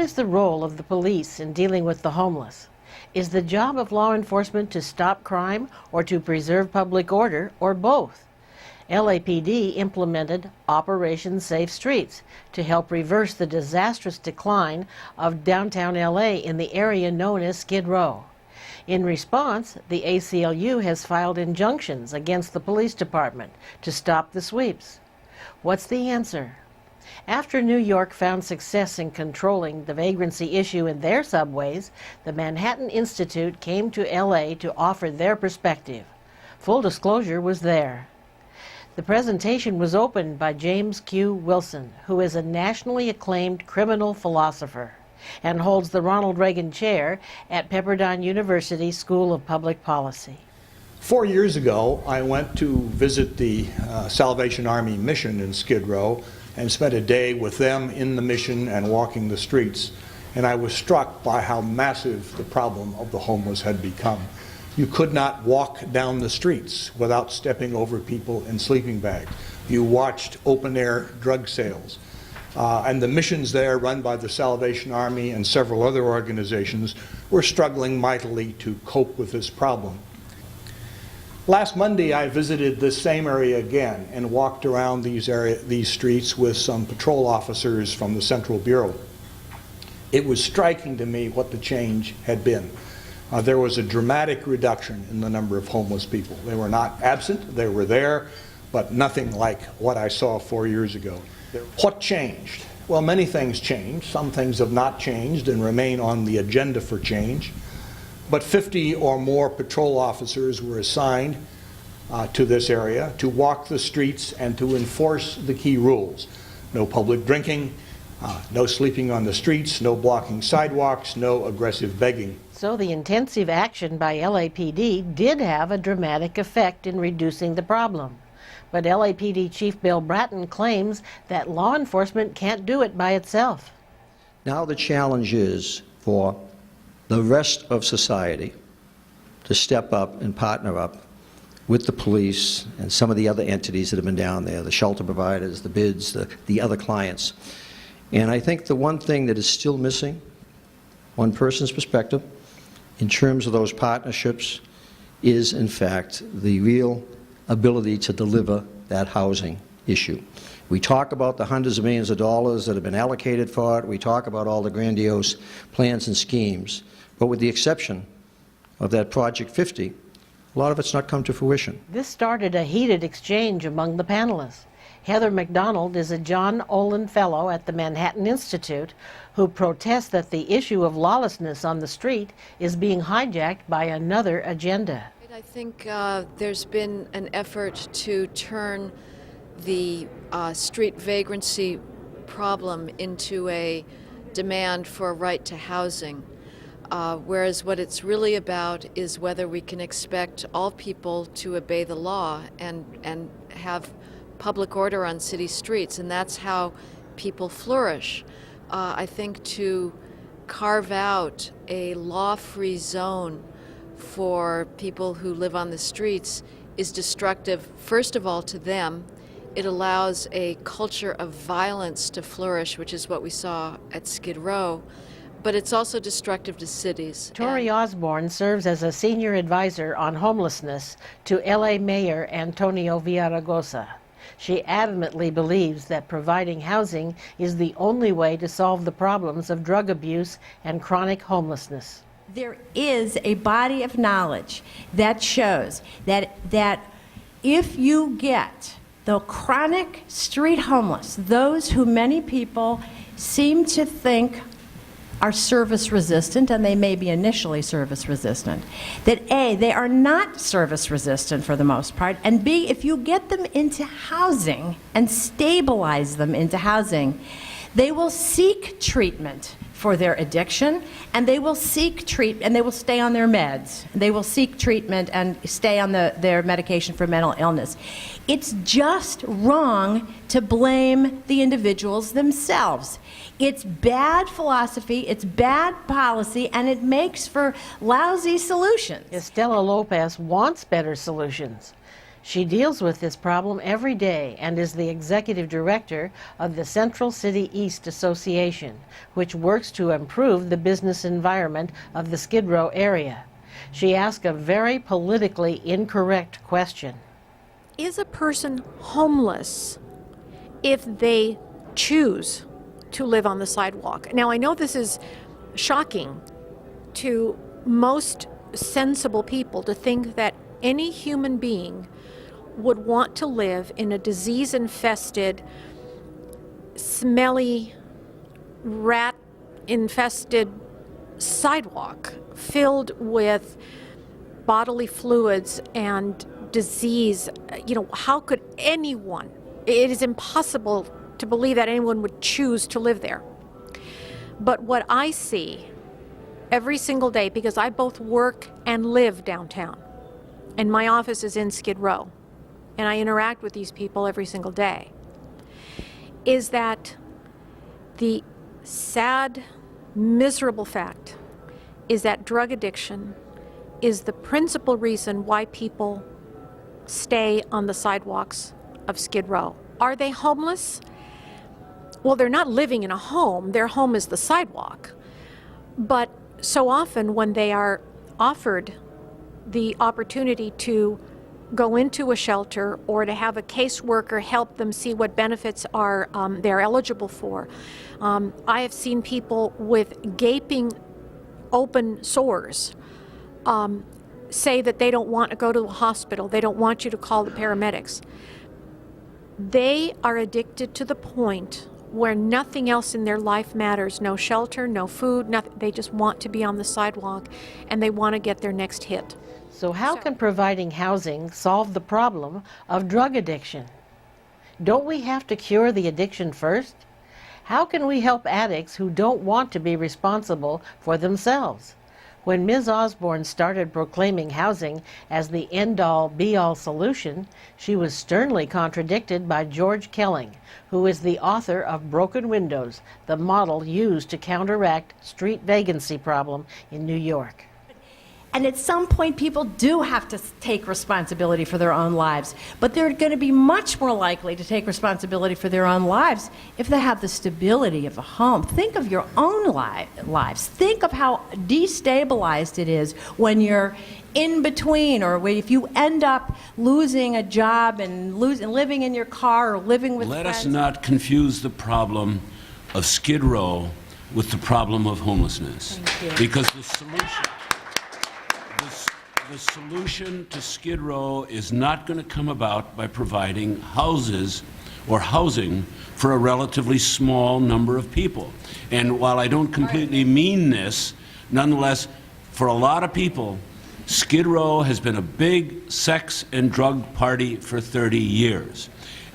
is the role of the police in dealing with the homeless? Is the job of law enforcement to stop crime or to preserve public order, or both? LAPD implemented Operation Safe Streets to help reverse the disastrous decline of downtown LA in the area known as Skid Row. In response, the ACLU has filed injunctions against the police department to stop the sweeps. What's the answer? After New York found success in controlling the vagrancy issue in their subways, the Manhattan Institute came to LA to offer their perspective. Full Disclosure was there. The presentation was opened by James Q. Wilson, who is a nationally acclaimed criminal philosopher and holds the Ronald Reagan Chair at Pepperdine University School of Public Policy. 4 years ago, I went to visit the Salvation Army mission in Skid Row and spent a day with them in the mission and walking the streets. And I was struck by how massive the problem of the homeless had become. You could not walk down the streets without stepping over people in sleeping bags. You watched open-air drug sales. And the missions there, run by the Salvation Army and several other organizations, were struggling mightily to cope with this problem. Last Monday, I visited this same area again and walked around these streets with some patrol officers from the Central Bureau. It was striking to me what the change had been. There was a dramatic reduction in the number of homeless people. They were not absent, they were there, but nothing like what I saw 4 years ago. What changed? Well, many things changed. Some things have not changed and remain on the agenda for change. But 50 or more patrol officers were assigned to this area to walk the streets and to enforce the key rules. No public drinking, no sleeping on the streets, no blocking sidewalks, no aggressive begging. So the intensive action by LAPD did have a dramatic effect in reducing the problem. But LAPD Chief Bill Bratton claims that law enforcement can't do it by itself. Now the challenge is for the rest of society to step up and partner up with the police and some of the other entities that have been down there, the shelter providers, the bids, the other clients. And I think the one thing that is still missing, one person's perspective, in terms of those partnerships, is in fact the real ability to deliver that housing issue. We talk about the hundreds of millions of dollars that have been allocated for it. We talk about all the grandiose plans and schemes. But with the exception of that Project 50, a lot of it's not come to fruition. This started a heated exchange among the panelists. Heather McDonald is a John Olin Fellow at the Manhattan Institute who protests that the issue of lawlessness on the street is being hijacked by another agenda. I think there's been an effort to turn the street vagrancy problem into a demand for a right to housing. Whereas what it's really about is whether we can expect all people to obey the law and have public order on city streets, and that's how people flourish. I think to carve out a law-free zone for people who live on the streets is destructive, first of all, to them. It allows a culture of violence to flourish, which is what we saw at Skid Row. But it's also destructive to cities. Tori Osborne serves as a senior advisor on homelessness to LA Mayor Antonio Villaraigosa. She adamantly believes that providing housing is the only way to solve the problems of drug abuse and chronic homelessness. There is a body of knowledge that shows that if you get the chronic street homeless, those who many people seem to think are service resistant, and they may be initially service resistant, that A, they are not service resistant for the most part, and B, if you get them into housing and stabilize them into housing, they will seek treatment for their addiction, and they will seek treatment, and they will stay on their meds. They will seek treatment and stay on their medication for mental illness. It's just wrong to blame the individuals themselves. It's bad philosophy, it's bad policy, and it makes for lousy solutions. Estela Lopez wants better solutions. She deals with this problem every day and is the executive director of the Central City East Association, which works to improve the business environment of the Skid Row area. She asked a very politically incorrect question. Is a person homeless if they choose to live on the sidewalk? Now, I know this is shocking to most sensible people to think that any human being would want to live in a disease-infested, smelly, rat-infested sidewalk filled with bodily fluids and disease. You know, how could anyone? It is impossible to believe that anyone would choose to live there. But what I see every single day, because I both work and live downtown, and my office is in Skid Row, and I interact with these people every single day, is that the sad, miserable fact is that drug addiction is the principal reason why people stay on the sidewalks of Skid Row. Are they homeless? Well, they're not living in a home. Their home is the sidewalk. But so often when they are offered the opportunity to go into a shelter or to have a caseworker help them see what benefits are they're eligible for, I have seen people with gaping open sores say that they don't want to go to the hospital. They don't want you to call the paramedics. They are addicted to the point where nothing else in their life matters. No shelter, no food, nothing. They just want to be on the sidewalk and they want to get their next hit. So how can providing housing solve the problem of drug addiction? Don't we have to cure the addiction first? How can we help addicts who don't want to be responsible for themselves? When Ms. Osborne started proclaiming housing as the end-all, be-all solution, she was sternly contradicted by George Kelling, who is the author of Broken Windows, the model used to counteract street vagrancy problem in New York. And at some point, people do have to take responsibility for their own lives. But they're going to be much more likely to take responsibility for their own lives if they have the stability of a home. Think of your own lives. Think of how destabilized it is when you're in between, or if you end up losing a job and living in your car or living with friends. Let us not confuse the problem of Skid Row with the problem of homelessness. Because the solution to Skid Row is not going to come about by providing houses or housing for a relatively small number of people. And while I don't completely mean this, nonetheless, for a lot of people, Skid Row has been a big sex and drug party for 30 years.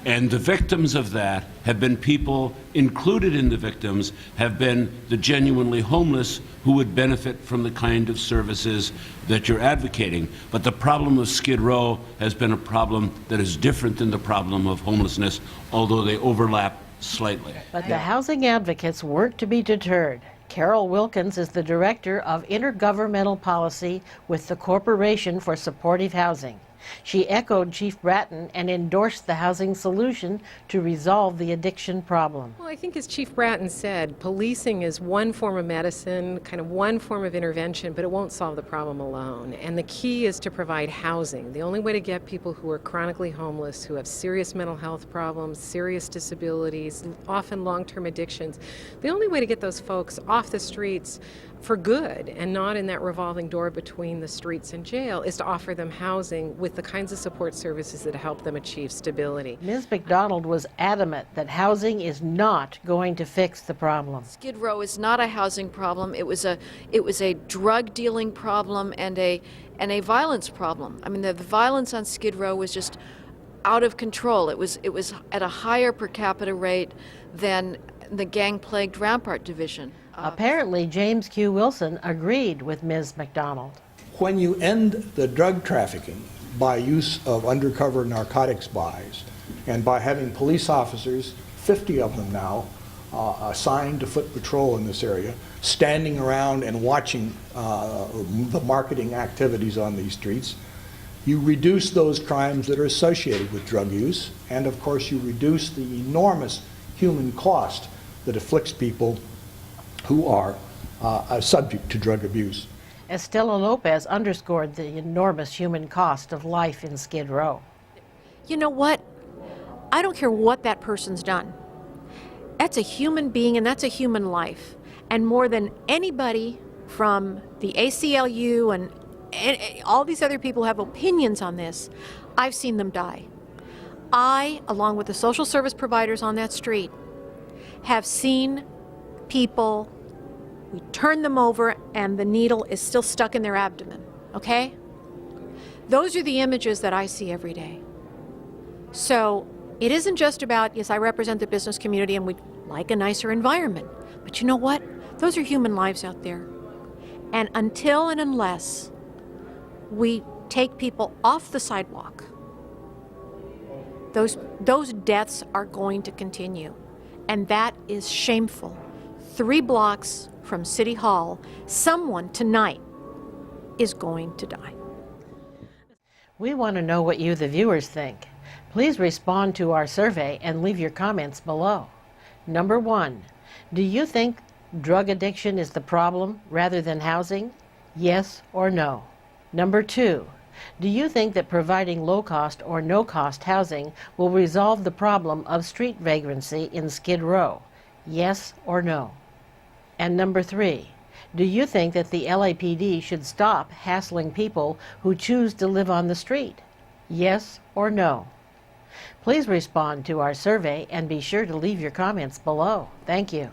And the victims of that have been people, included in the victims, have been the genuinely homeless who would benefit from the kind of services that you're advocating. But the problem of Skid Row has been a problem that is different than the problem of homelessness, although they overlap slightly. But the housing advocates weren't to be deterred. Carol Wilkins is the Director of Intergovernmental Policy with the Corporation for Supportive Housing. She echoed Chief Bratton and endorsed the housing solution to resolve the addiction problem. Well, I think as Chief Bratton said, policing is one form of medicine, kind of one form of intervention, but it won't solve the problem alone. And the key is to provide housing. The only way to get people who are chronically homeless, who have serious mental health problems, serious disabilities, often long-term addictions, the only way to get those folks off the streets for good and not in that revolving door between the streets and jail is to offer them housing with the kinds of support services that help them achieve stability. Ms. McDonald was adamant that housing is not going to fix the problem. Skid Row is not a housing problem. It was a drug dealing problem and a violence problem. I mean, the violence on Skid Row was just out of control. It was at a higher per capita rate than the gang-plagued Rampart Division. Apparently, James Q. Wilson agreed with Ms. McDonald. When you end the drug trafficking by use of undercover narcotics buys and by having police officers, 50 of them now, assigned to foot patrol in this area, standing around and watching the marketing activities on these streets, you reduce those crimes that are associated with drug use, and of course you reduce the enormous human cost that afflicts people who are subject to drug abuse. Estela Lopez underscored the enormous human cost of life in Skid Row. You know what? I don't care what that person's done. That's a human being and that's a human life. And more than anybody from the ACLU and all these other people who have opinions on this, I've seen them die. I, along with the social service providers on that street, have seen people, we turn them over and the needle is still stuck in their abdomen, okay? Those are the images that I see every day. So it isn't just about, yes, I represent the business community and we'd like a nicer environment. But you know what? Those are human lives out there. And until and unless we take people off the sidewalk, those deaths are going to continue. And that is shameful. 3 blocks from City Hall, someone tonight is going to die. We want to know what you, the viewers, think. Please respond to our survey and leave your comments below. Number 1, do you think drug addiction is the problem rather than housing? Yes or no? Number 2, do you think that providing low-cost or no-cost housing will resolve the problem of street vagrancy in Skid Row? Yes or no? And number 3, do you think that the LAPD should stop hassling people who choose to live on the street? Yes or no? Please respond to our survey and be sure to leave your comments below. Thank you.